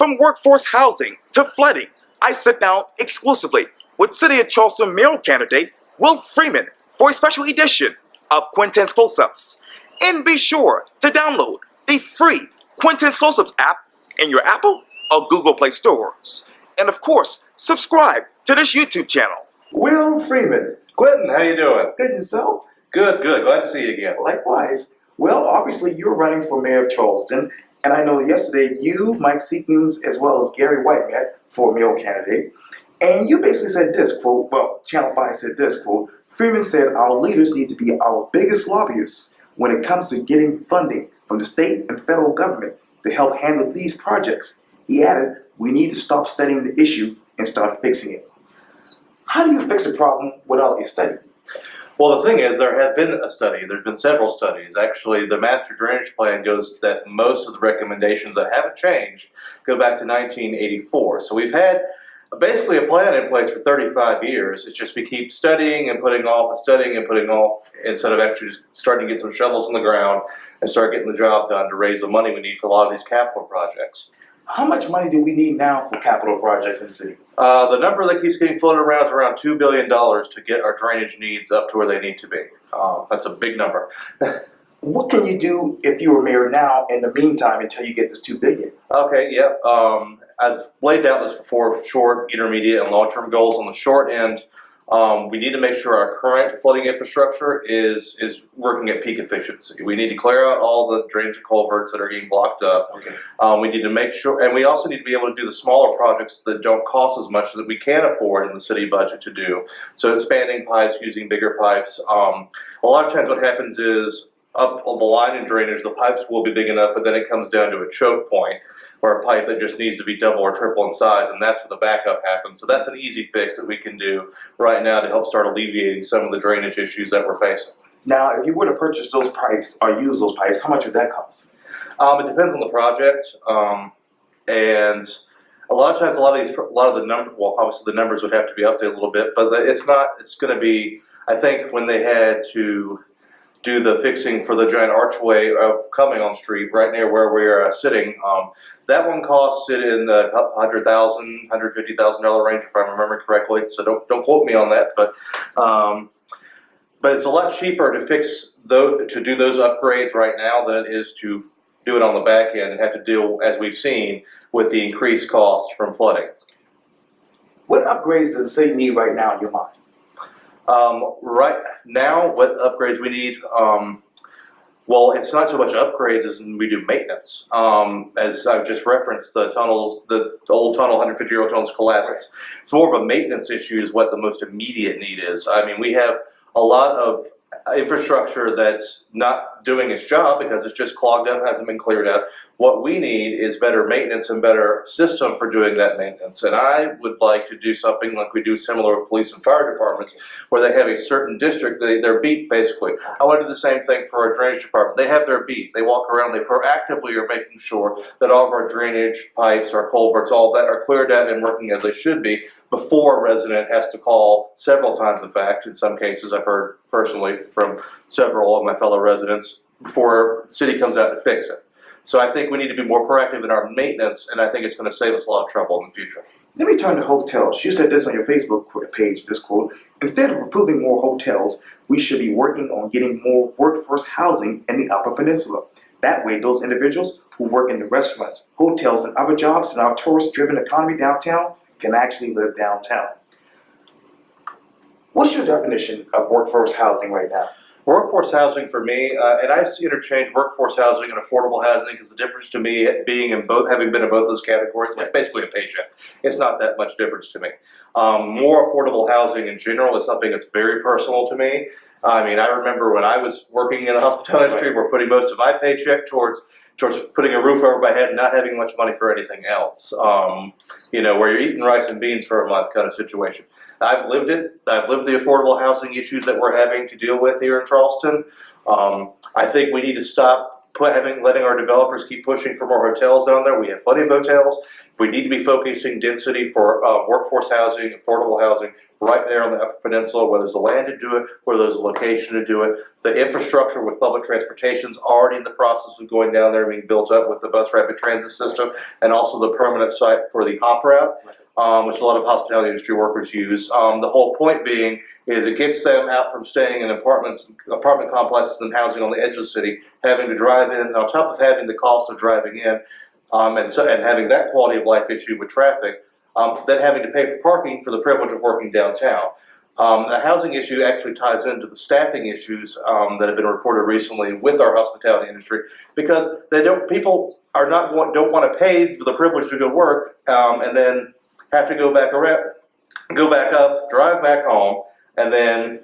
From workforce housing to flooding, I sit down exclusively with City of Charleston mayoral candidate Will Freeman for a special edition of Quintin's Close-Ups. And be sure to download the free Quintin's Close-Ups app in your Apple or Google Play stores. And of course, subscribe to this YouTube channel. Will Freeman. Quintin, how you doing? Good, yourself? Good. Glad to see you again. Likewise. Well, obviously you're running for mayor of Charleston, and I know yesterday you, Mike Seekins, as well as Gary White met for a mayoral candidate, and you basically said this, quote, well, Channel 5 said this, quote, Freeman said our leaders need to be our biggest lobbyists when it comes to getting funding from the state and federal government to help handle these projects. He added, we need to stop studying the issue and start fixing it. How do you fix a problem without a study? Well, the thing is, there has been a study. There's been several studies. Actually, the master drainage plan goes that most of the recommendations that haven't changed go back to 1984. So we've had basically a plan in place for 35 years. It's just we keep studying and putting off and studying and putting off instead of actually just starting to get some shovels in the ground and start getting the job done to raise the money we need for a lot of these capital projects. How much money do we need now for capital projects in the city? The number that keeps getting floated around is around $2 billion to get our drainage needs up to where they need to be. That's a big number. What can you do if you were mayor now in the meantime until you get this $2 billion? Okay, yeah. I've laid out this before, short, intermediate, and long-term goals. On the short end, we need to make sure our current flooding infrastructure is working at peak efficiency. We need to clear out all the drains and culverts that are getting blocked up. Okay. We need to make sure, and we also need to be able to do the smaller projects that don't cost as much that we can afford in the city budget to do. So expanding pipes, using bigger pipes. A lot of times what happens is up on the line in drainage, the pipes will be big enough, but then it comes down to a choke point where a pipe that just needs to be double or triple in size, and that's where the backup happens. So that's an easy fix that we can do right now to help start alleviating some of the drainage issues that we're facing. Now, if you were to purchase those pipes or use those pipes, how much would that cost? It depends on the project, and a lot of times, a lot of the numbers, well, obviously the numbers would have to be updated a little bit, but it's going to be, I think when they had to do the fixing for the giant archway of Cumming Street, right near where we're sitting. That one costs it in the $100,000, $150,000 range, if I remember correctly. So don't quote me on that, but it's a lot cheaper to fix to do those upgrades right now than it is to do it on the back end and have to deal, as we've seen, with the increased cost from flooding. What upgrades does the city need right now in your mind? Right now, what upgrades we need, well, it's not so much upgrades as we do maintenance. As I've just referenced, the tunnels, the old tunnel, 150-year-old tunnels collapsed. It's more of a maintenance issue is what the most immediate need is. I mean, we have a lot of infrastructure that's not doing its job because it's just clogged up, hasn't been cleared out. What we need is better maintenance and better system for doing that maintenance. And I would like to do something like we do similar with police and fire departments, where they have a certain district, they're beat basically. I want to do the same thing for our drainage department. They have their beat. They walk around, they proactively are making sure that all of our drainage pipes, our culverts, all that are cleared out and working as they should be before a resident has to call several times. In fact, in some cases I've heard personally from several of my fellow residents before the city comes out to fix it. So I think we need to be more proactive in our maintenance, and I think it's going to save us a lot of trouble in the future. Let me turn to hotels. You said this on your Facebook page, this quote, instead of approving more hotels, we should be working on getting more workforce housing in the Upper Peninsula. That way, those individuals who work in the restaurants, hotels, and other jobs in our tourist-driven economy downtown can actually live downtown. What's your definition of workforce housing right now? Workforce housing for me, and I interchange workforce housing and affordable housing because the difference to me, being in both, having been in both those categories, it's basically a paycheck. It's not that much difference to me. More affordable housing in general is something that's very personal to me. I mean, I remember when I was working in the hospitality industry, we're putting most of my paycheck towards putting a roof over my head and not having much money for anything else. You know, where you're eating rice and beans for a month kind of situation. I've lived it. I've lived the affordable housing issues that we're having to deal with here in Charleston. I think we need to stop letting our developers keep pushing for more hotels down there. We have plenty of hotels. We need to be focusing density for workforce housing, affordable housing right there on the Upper Peninsula, where there's the land to do it, where there's a location to do it. The infrastructure with public transportation's already in the process of going down there, being built up with the bus rapid transit system, and also the permanent site for the hop route, which a lot of hospitality industry workers use. The whole point being is it gets them out from staying in apartment complexes and housing on the edge of the city, having to drive in, on top of having the cost of driving in, and having that quality of life issue with traffic, then having to pay for parking for the privilege of working downtown. The housing issue actually ties into the staffing issues that have been reported recently with our hospitality industry, because people don't want to pay for the privilege to go work, and then have to go back up, drive back home, and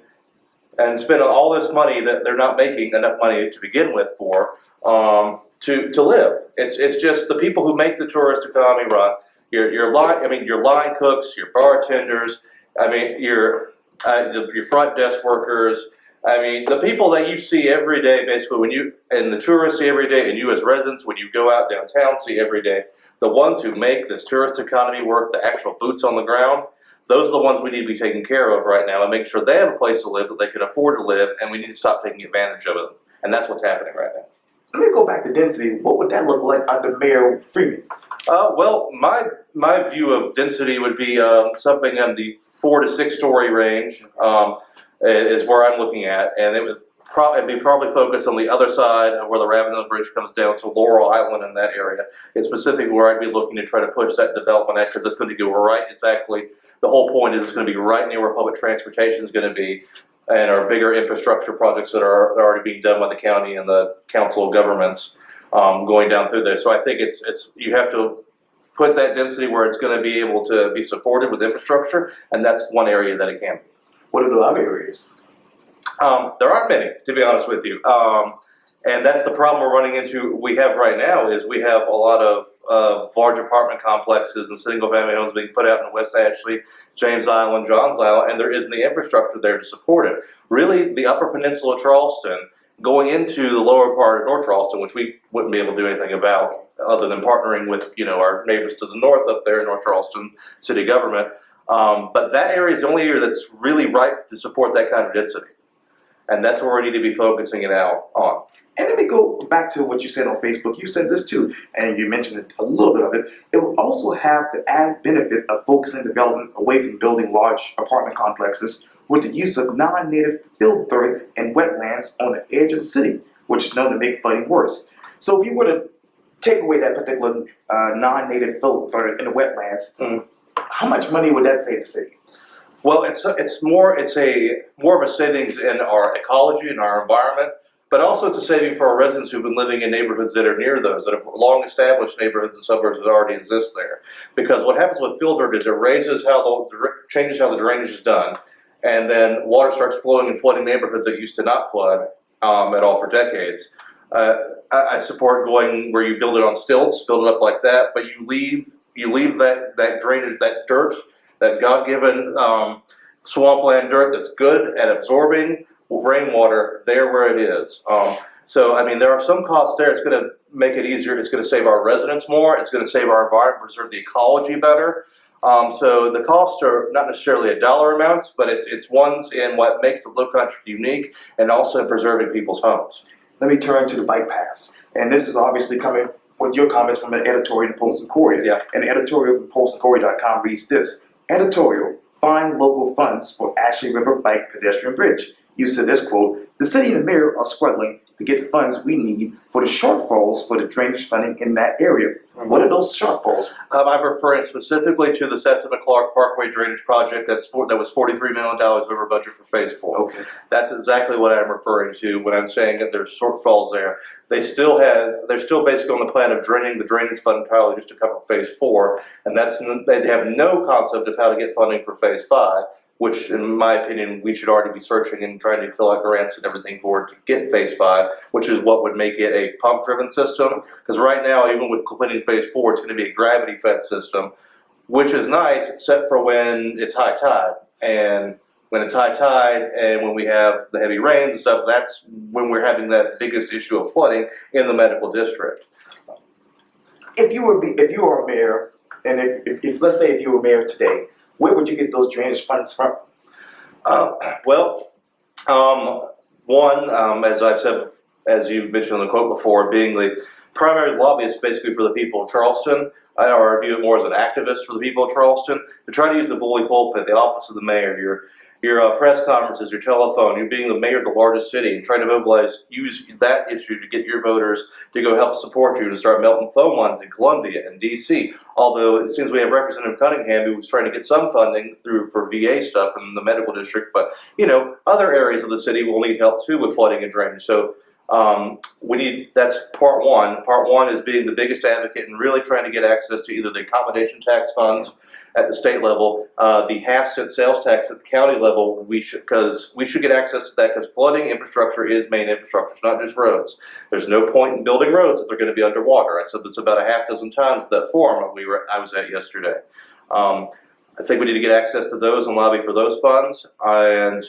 spend all this money that they're not making enough money to begin with for to live. It's just the people who make the tourist economy run. Your line cooks, your bartenders, your front desk workers. The people that you see every day, basically, and the tourists see every day, and you as residents, when you go out downtown, see every day, the ones who make this tourist economy work, the actual boots on the ground, those are the ones we need to be taking care of right now and make sure they have a place to live that they can afford to live, and we need to stop taking advantage of it. And that's what's happening right now. Let me go back to density. What would that look like under Mayor Freeman? Well, my view of density would be something in the 4 to 6 story range is where I'm looking at, and it'd be probably focused on the other side of where the Ravenel Bridge comes down, so Laurel Island in that area. It's specifically where I'd be looking to try to push that development at, because it's going to go right exactly. The whole point is it's going to be right near where public transportation is going to be, and our bigger infrastructure projects that are already being done by the county and the council of governments going down through there. So I think you have to put that density where it's going to be able to be supported with infrastructure, and that's one area that it can be. What are the other areas? There aren't many, to be honest with you. And that's the problem we're running into. We have right now is we have a lot of large apartment complexes and single family homes being put out in West Ashley, James Island, Johns Island, and there isn't the infrastructure there to support it. Really, the Upper Peninsula of Charleston, going into the lower part of North Charleston, which we wouldn't be able to do anything about other than partnering with our neighbors to the north up there in North Charleston city government. But that area is the only area that's really ripe to support that kind of density. And that's where we need to be focusing it out on. And let me go back to what you said on Facebook. You said this too, and you mentioned it, a little bit of it. It will also have the added benefit of focusing development away from building large apartment complexes with the use of non-native filtered and wetlands on the edge of the city, which is known to make flooding worse. So if you were to take away that particular non-native filter in the wetlands, how much money would that save the city? Well, it's more of a savings in our ecology and our environment, but also it's a saving for our residents who've been living in neighborhoods that are near those, that have long established neighborhoods and suburbs that already exist there. Because what happens with filtered is it changes how the drainage is done, and then water starts flowing and flooding neighborhoods that used to not flood at all for decades. I support going where you build it on stilts, build it up like that, but you leave that drainage, that dirt, that God-given swampland dirt that's good at absorbing rainwater there where it is. So there are some costs there. It's going to make it easier. It's going to save our residents more. It's going to save our environment, preserve the ecology better. So the costs are not necessarily a dollar amount, but it's ones in what makes the Low Country unique, and also in preserving people's homes. Let me turn to the bike paths. And this is obviously coming with your comments from an editorial in Post and Courier. Yeah. And the editorial from postandcourier.com reads this: editorial, find local funds for Ashley River Bike Pedestrian Bridge. You said this quote: the city and the mayor are struggling to get funds we need for the shortfalls for the drainage funding in that area. What are those shortfalls? I'm referring specifically to the Septima Clark Parkway drainage project that was $43 million over budget for Phase 4. Okay. That's exactly what I'm referring to when I'm saying that there's shortfalls there. They're still basically on the plan of draining the drainage fund entirely just to cover Phase 4, and they have no concept of how to get funding for Phase 5. Which, in my opinion, we should already be searching and trying to fill out grants and everything for to get Phase 5, which is what would make it a pump-driven system. Because right now, even with completing Phase 4, it's going to be a gravity-fed system, which is nice, except for when it's high tide. And when it's high tide and when we have the heavy rains and stuff, that's when we're having that biggest issue of flooding in the medical district. If you were a mayor, and if let's say if you were mayor today, where would you get those drainage funds from? Well, one, as I've said, as you mentioned in the quote before, being the primary lobbyist basically for the people of Charleston, I view it more as an activist for the people of Charleston, to try to use the bully pulpit, the office of the mayor, your press conferences, your telephone, you being the mayor of the largest city, and trying to mobilize, use that issue to get your voters to go help support you, to start melting phone lines in Columbia and DC. Although it seems we have Representative Cunningham who was trying to get some funding for VA stuff in the medical district, but other areas of the city will need help too with flooding and drainage. So that's part one. Part one is being the biggest advocate and really trying to get access to either the accommodation tax funds at the state level, the half-cent sales tax at the county level. We should get access to that, because flooding infrastructure is main infrastructure. It's not just roads. There's no point in building roads if they're going to be underwater. I said this about a half dozen times at that forum I was at yesterday. I think we need to get access to those and lobby for those funds. And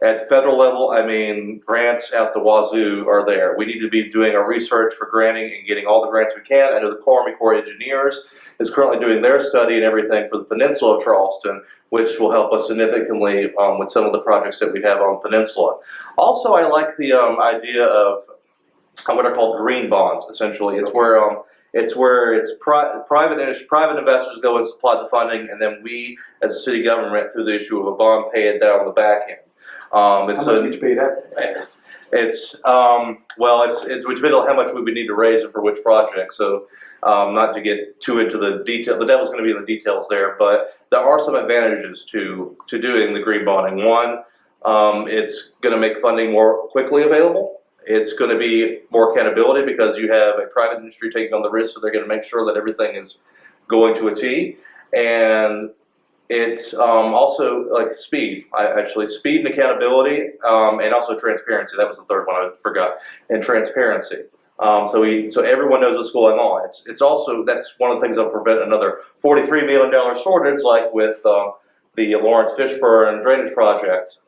at the federal level, I mean, grants out the wazoo are there. We need to be doing our research for granting and getting all the grants we can. I know the Army Corps of Engineers is currently doing their study and everything for the peninsula of Charleston, which will help us significantly with some of the projects that we have on the peninsula. Also, I like the idea of what are called green bonds. Essentially, it's where private investors go and supply the funding, and then we, as a city government, through the issue of a bond, pay it down on the back end. How much would you pay that? It's depends on how much we would need to raise and for which project. So not to get too into the detail, the devil's going to be in the details there. But there are some advantages to doing the green bonding. One, it's going to make funding more quickly available. It's going to be more accountability because you have a private industry taking on the risk, so they're going to make sure that everything is going to a T. And it's also like speed, speed and accountability, and also transparency. That was the third one I forgot. And transparency. So everyone knows what's going on. It's also, that's one of the things that'll prevent another $43 million shortage, like with the Lawrence Fishburne drainage project.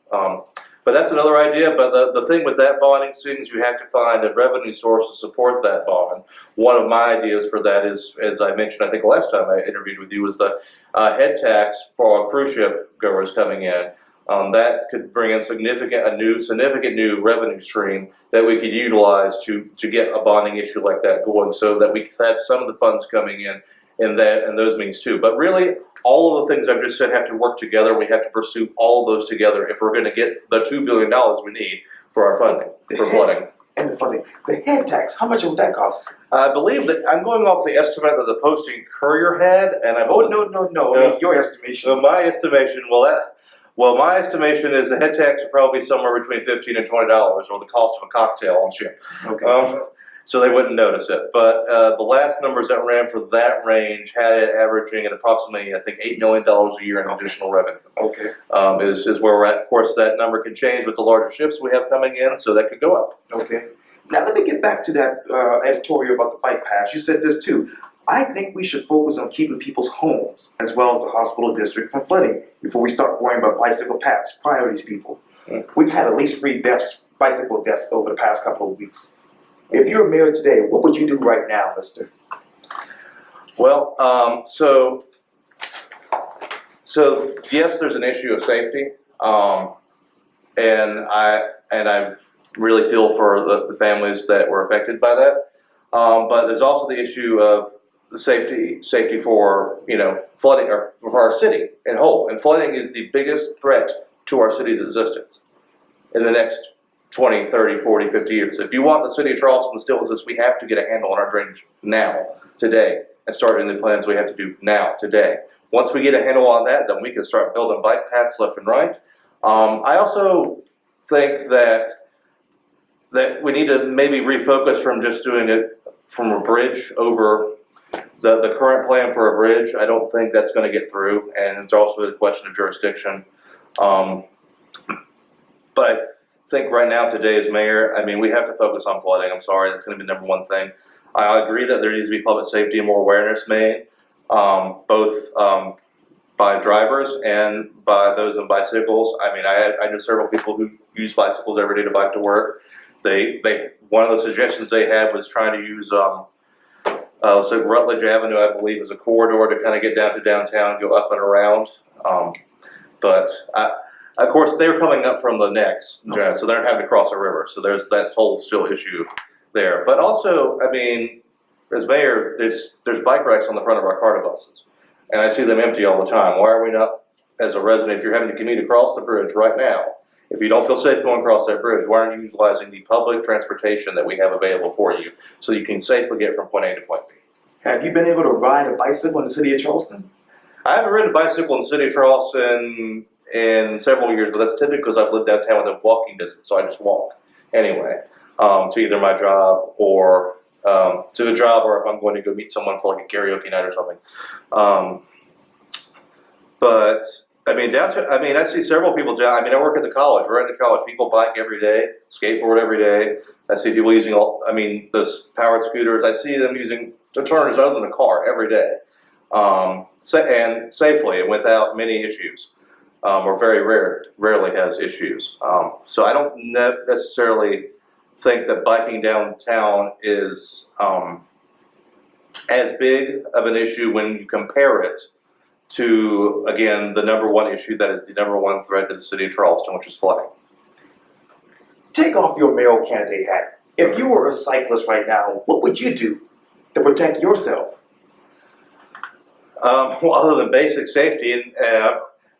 But that's another idea. But the thing with that bonding, students, you have to find a revenue source to support that bond. One of my ideas for that is, as I mentioned, I think last time I interviewed with you, was the head tax for cruise ship goers coming in. That could bring in significant new revenue stream that we could utilize to get a bonding issue like that going, so that we could have some of the funds coming in those means too. But really, all of the things I've just said have to work together. We have to pursue all of those together if we're going to get the $2 billion we need for our funding, for flooding. And the funding. The head tax, how much would that cost? I believe that I'm going off the estimate that the Posting Courier had, and I Oh, no. Your estimation. So my estimation, my estimation is the head tax would probably be somewhere between $15 and $20, or the cost of a cocktail on ship. Okay. So they wouldn't notice it. But the last numbers that ran for that range had it averaging at approximately, I think, $8 million a year in additional revenue. Okay. Is where we're at. Of course, that number can change with the larger ships we have coming in, so that could go up. Okay. Now let me get back to that editorial about the bike paths. You said this too. I think we should focus on keeping people's homes as well as the hospital district from flooding before we start worrying about bicycle paths. Priorities, people. We've had at least 3 bicycle deaths over the past couple of weeks. If you're a mayor today, what would you do right now, mister? Well, so yes, there's an issue of safety, and I really feel for the families that were affected by that. But there's also the issue of the safety for flooding, or for our city in whole. And flooding is the biggest threat to our city's existence in the next 20, 30, 40, 50 years. If you want the city of Charleston to still exist, we have to get a handle on our drainage now, today, and start doing the plans we have to do now, today. Once we get a handle on that, then we can start building bike paths left and right. I also think that we need to maybe refocus from just doing it from a bridge over the current plan for a bridge. I don't think that's going to get through, and it's also a question of jurisdiction. But I think right now, today as mayor, I mean, we have to focus on flooding. I'm sorry, that's going to be the #1 thing. I agree that there needs to be public safety and more awareness made, both by drivers and by those on bicycles. I mean, I know several people who use bicycles every day to bike to work. One of the suggestions they had was trying to use so Rutledge Avenue, I believe, is a corridor to kind of get down to downtown and go up and around. But Of course, they were coming up from the necks, so they're having to cross a river. So there's that whole still issue there. But also, I mean, as mayor, there's bike racks on the front of our Carta buses, and I see them empty all the time. Why are we not, as a resident, if you're having to commute across the bridge right now, if you don't feel safe going across that bridge, why aren't you utilizing the public transportation that we have available for you so you can safely get from point A to point B? Have you been able to ride a bicycle in the city of Charleston? I haven't ridden a bicycle in the city of Charleston in several years, but that's typically because I've lived downtown within walking distance, so I just walk anyway, to either my job or to the job, or if I'm going to go meet someone for like a karaoke night or something. But I mean, I see several people down. I mean, I work at the college. We're at the college. People bike every day, skateboard every day. I see people using those powered scooters. I see them using alternatives other than a car every day, and safely and without many issues, or rarely has issues. So I don't necessarily think that biking downtown is as big of an issue when you compare it to, again, the number one issue that is the number one threat to the city of Charleston, which is flooding. Take off your mayoral candidate hat. If you were a cyclist right now, what would you do to protect yourself? Well, other than basic safety, and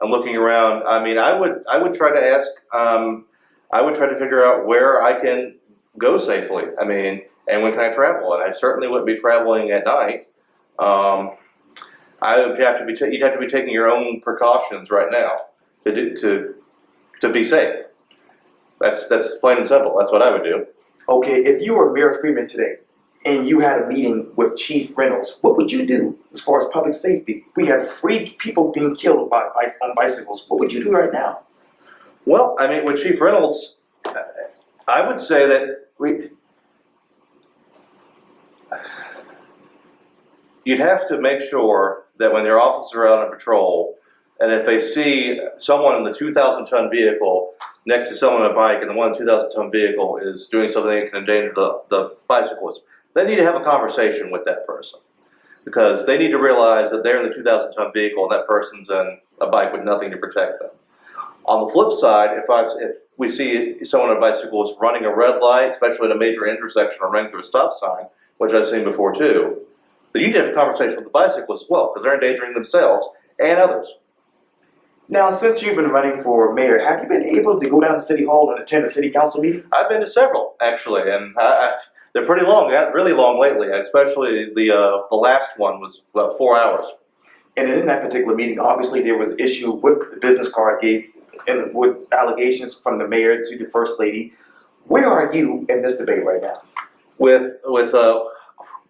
I'm looking around. I mean, I would try to ask. I would try to figure out where I can go safely. I mean, and when can I travel? And I certainly wouldn't be traveling at night. I would have to be. You'd have to be taking your own precautions right now to be safe. That's plain and simple. That's what I would do. Okay, if you were Mayor Freeman today and you had a meeting with Chief Reynolds, what would you do as far as public safety? We have free people being killed on bicycles. What would you do right now? Well, I mean, with Chief Reynolds, I would say that you'd have to make sure that when their officers are out on patrol, and if they see someone in the 2,000-ton vehicle next to someone on a bike, and the one 2,000-ton vehicle is doing something that can endanger the bicyclist, they need to have a conversation with that person, because they need to realize that they're in the 2,000-ton vehicle and that person's in a bike with nothing to protect them. On the flip side, if we see someone on a bicycle is running a red light, especially at a major intersection or running through a stop sign, which I've seen before too, then you need to have a conversation with the bicyclist as well, because they're endangering themselves and others. Now, since you've been running for mayor, have you been able to go down to City Hall and attend a city council meeting? I've been to several, actually, and they're pretty long, really long lately, especially the last one was about 4 hours. And in that particular meeting, obviously there was issue with the business card gates and with allegations from the mayor to the first lady. Where are you in this debate right now? With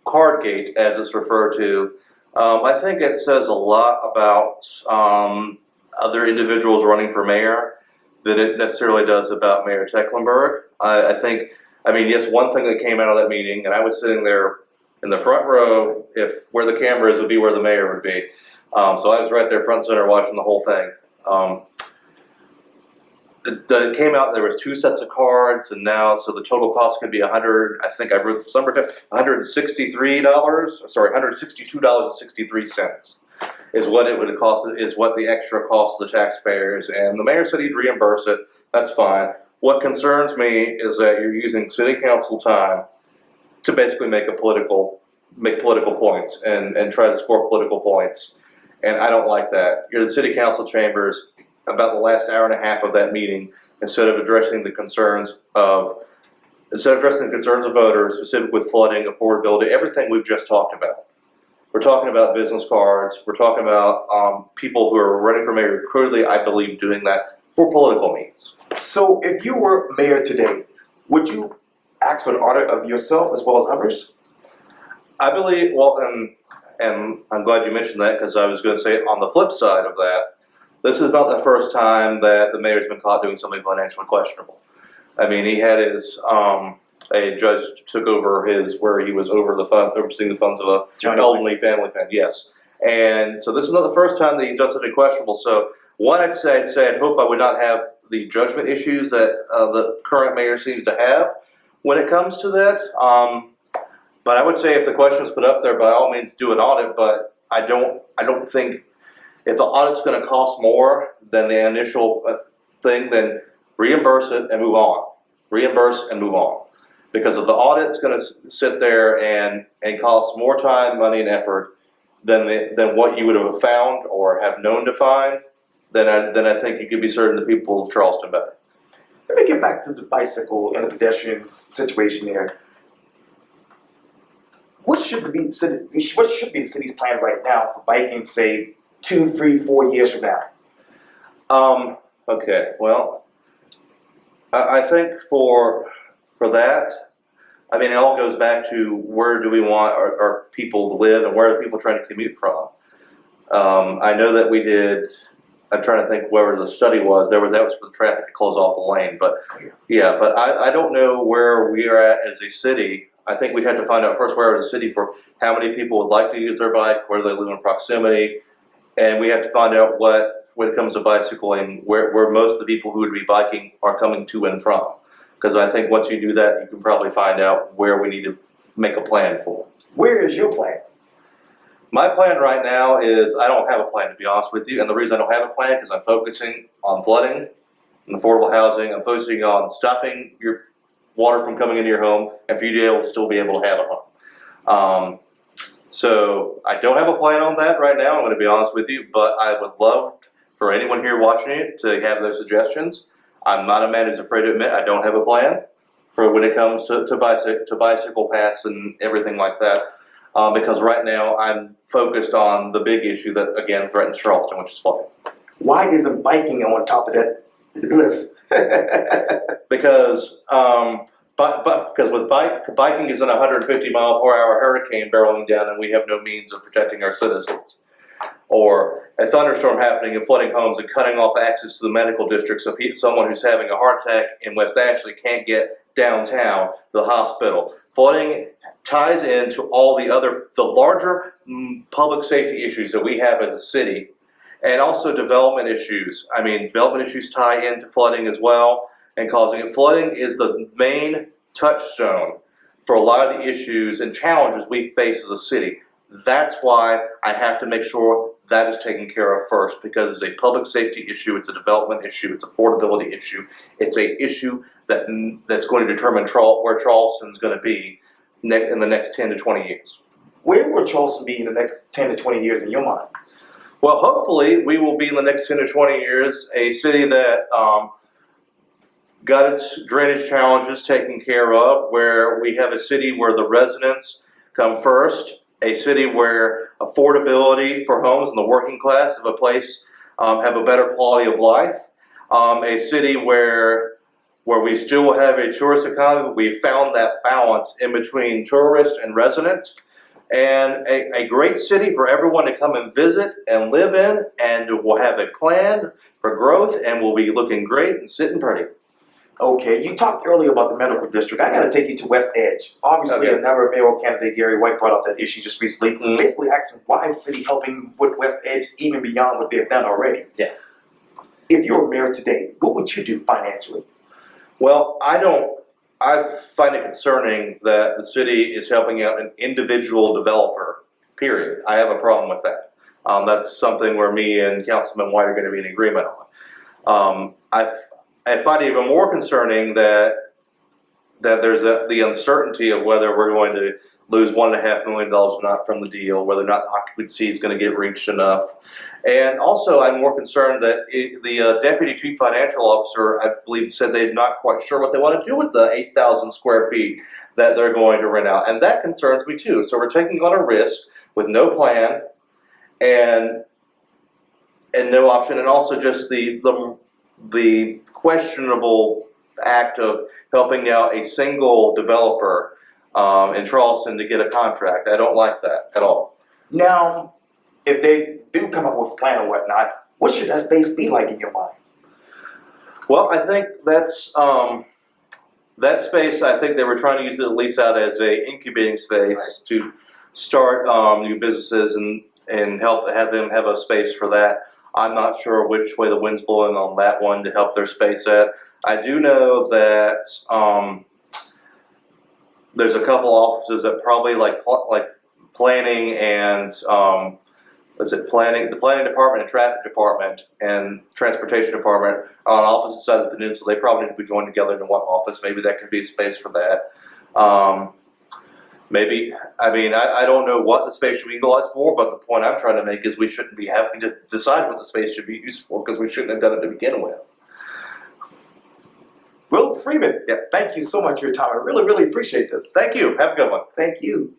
Cardgate, as it's referred to, I think it says a lot about other individuals running for mayor than it necessarily does about Mayor Tecklenburg. I think, I mean, yes, one thing that came out of that meeting, and I was sitting there in the front row, if where the camera is would be where the mayor would be. So I was right there front center watching the whole thing. It came out there was 2 sets of cards, and now so the total cost could be $100. I think I wrote the number down. $163. Sorry, $162.63 is what it would cost. Is what the extra cost of the taxpayers. And the mayor said he'd reimburse it. That's fine. What concerns me is that you're using city council time to basically make political points and try to score political points. And I don't like that. You're the city council chambers. About the last hour and a half of that meeting, instead of addressing the concerns of voters, specifically with flooding, affordability, everything we've just talked about. We're talking about business cards. We're talking about people who are running for mayor, clearly, I believe, doing that for political means. So if you were mayor today, would you ask for an audit of yourself as well as others? I believe, well, and I'm glad you mentioned that, because I was going to say on the flip side of that, this is not the first time that the mayor's been caught doing something financially questionable. I mean, he had his, a judge took over where he was overseeing the funds of an elderly family fund, yes. And so this is not the first time that he's done something questionable. So one, I'd hope I would not have the judgment issues that the current mayor seems to have when it comes to that. But I would say if the question is put up there, by all means do an audit, but I don't think if the audit's going to cost more than the initial thing, then reimburse it and move on. Reimburse and move on. Because if the audit's gonna sit there and cost more time, money, and effort than what you would have found or have known to find, then I think you could be serving the people of Charleston better. Let me get back to the bicycle and the pedestrian situation there. What should be the city's plan right now for biking, say, 2, 3, 4 years from now? Okay, well, I think for that, I mean, it all goes back to where do we want our people to live and where are people trying to commute from? I know that we did, I'm trying to think where the study was, that was for the traffic to close off the lane, but yeah, but I don't know where we are at as a city. I think we'd have to find out first where as a city for how many people would like to use their bike, where they live in proximity, and we have to find out when it comes to bicycling, where most of the people who would be biking are coming to and from. Because I think once you do that, you can probably find out where we need to make a plan for. Where is your plan? My plan right now is I don't have a plan, to be honest with you, and the reason I don't have a plan is because I'm focusing on flooding and affordable housing. I'm focusing on stopping your water from coming into your home and for you to still be able to have a home. So I don't have a plan on that right now, I'm going to be honest with you, but I would love for anyone here watching it to have their suggestions. I'm not a man who's afraid to admit I don't have a plan for when it comes to bicycle paths and everything like that, because right now I'm focused on the big issue that again threatens Charleston, which is flooding. Why isn't biking on top of that list? Because because with biking is in a 150-mile-per-hour hurricane barreling down, and we have no means of protecting our citizens. Or a thunderstorm happening and flooding homes and cutting off access to the medical district, so someone who's having a heart attack in West Ashley can't get downtown to the hospital. Flooding ties into all the larger public safety issues that we have as a city, and also development issues. I mean, development issues tie into flooding as well, and causing it. Flooding is the main touchstone for a lot of the issues and challenges we face as a city. That's why I have to make sure that is taken care of first, because it's a public safety issue, it's a development issue, it's an affordability issue, it's an issue that's going to determine where Charleston's going to be in the next 10 to 20 years. Where will Charleston be in the next 10 to 20 years in your mind? Well, hopefully we will be in the next 10 to 20 years a city that got its drainage challenges taken care of, where we have a city where the residents come first, a city where affordability for homes and the working class of a place have a better quality of life, a city where we still have a tourist economy, but we found that balance in between tourist and resident, and a great city for everyone to come and visit and live in, and we'll have a plan for growth, and we'll be looking great and sitting pretty. Okay, you talked earlier about the medical district. I got to take you to West Edge. Obviously, Okay. another mayoral candidate, Gary White, brought up that issue just recently. Mhm. Basically asking why is the city helping with West Edge even beyond what they've done already? Yeah. If you're a mayor today, what would you do financially? Well, I find it concerning that the city is helping out an individual developer, period. I have a problem with that. That's something where me and Councilman White are going to be in agreement on. I find it even more concerning that there's the uncertainty of whether we're going to lose $1.5 million or not from the deal, whether or not the occupancy is going to get reached enough. And also, I'm more concerned that the Deputy Chief Financial Officer, I believe, said they're not quite sure what they want to do with the 8,000 square feet that they're going to rent out. And that concerns me too. So we're taking on a risk with no plan and no option, and also just the questionable act of helping out a single developer in Charleston to get a contract. I don't like that at all. Now, if they do come up with a plan or whatnot, what should that space be like in your mind? Well, I think that's that space. I think they were trying to use it at least out as a incubating space to start new businesses and have them have a space for that. I'm not sure which way the wind's blowing on that one to help their space at. I do know that there's a couple offices that probably like planning and was it planning, the planning department and traffic department and transportation department are on opposite sides of the peninsula. They probably need to be joined together into one office. Maybe that could be a space for that. Maybe, I mean, I don't know what the space should be utilized for, but the point I'm trying to make is we shouldn't be having to decide what the space should be used for, because we shouldn't have done it to begin with. Will Freeman, Yeah. thank you so much for your time. I really, really appreciate this. Thank you. Have a good one. Thank you.